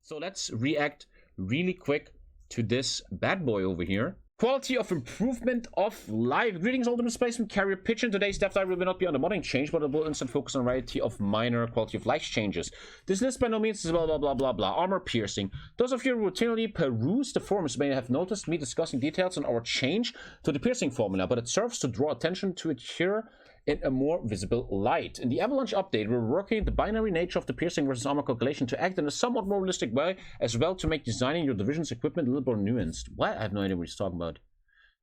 So let's react really quick to this bad boy over here. Quality of improvement of life. Greetings, ultimate spaceman carrier pigeon. Today's dev diary will not be on the modding change, but it will instead focus on a variety of minor quality of life changes. This list by no means is blah blah blah blah blah. Armor piercing. Those of you who routinely peruse the forums may have noticed me discussing details on our change to the piercing formula, but it serves to draw attention to it here in a more visible light. In the Avalanche update, we're working the binary nature of the piercing versus armor calculation to act in a somewhat more realistic way, as well to make designing your division's equipment a little more nuanced. What? I have no idea what he's talking about.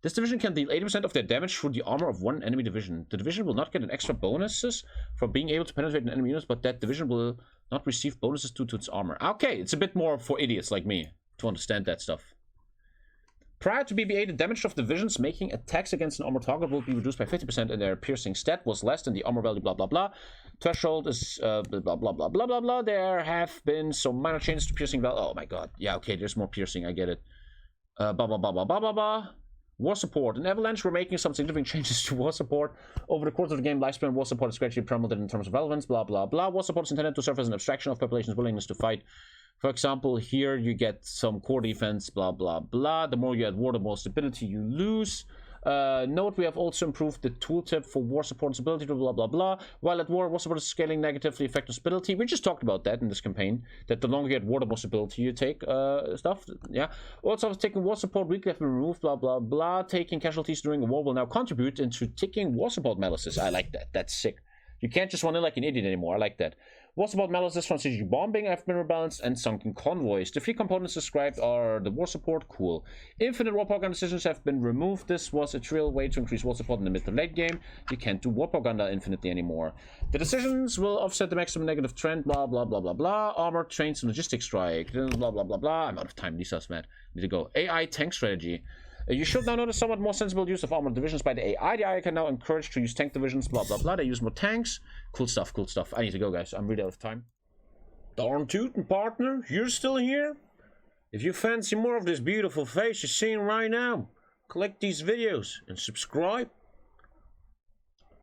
This division can deal 80% of their damage through the armor of one enemy division. The division will not get an extra bonuses for being able to penetrate an enemy unit, but that division will not receive bonuses due to its armor. Okay, it's a bit more for idiots like me to understand that stuff. Prior to BBA, the damage of divisions making attacks against an armor target will be reduced by 50% and their piercing stat was less than the armor value blah blah blah. Threshold is blah blah blah blah blah blah. There have been some minor changes to piercing value. Oh my god. Yeah, okay, there's more piercing, I get it. Blah blah blah blah blah blah blah. War support. In Avalanche, we're making some significant changes to war support. Over the course of the game lifespan, war support is gradually promoted in terms of relevance, blah blah blah. War support is intended to serve as an abstraction of population's willingness to fight. For example, here you get some core defense, blah blah blah. The more you add war, the more stability you lose. Note we have also improved the tooltip for war support stability, blah blah blah. While at war support is scaling negatively affecting stability. We just talked about that in this campaign, that the longer you get war, the more stability you take stuff. Yeah. Also, taking war support weekly have been removed, blah blah blah. Taking casualties during a war will now contribute into ticking war support malices. I like that. That's sick. You can't just run in like an idiot anymore. I like that. War support malices from CG bombing have been rebalanced, and sunken convoys. The three components described are the war support, cool. Infinite war propaganda decisions have been removed. This was a trivial way to increase war support in the mid to late game. You can't do war propaganda infinitely anymore. The decisions will offset the maximum negative trend, blah blah blah blah blah. Armor, trains, and logistics strike, blah blah blah blah. I'm out of time. Lisa's mad. Need to go. AI tank strategy. You should now notice somewhat more sensible use of armored divisions by the AI. The AI can now encourage to use tank divisions, blah blah blah. They use more tanks. Cool stuff, cool stuff. I need to go, guys. I'm really out of time. Darn tootin', partner. You're still here? If you fancy more of this beautiful face you're seeing right now, click these videos and subscribe.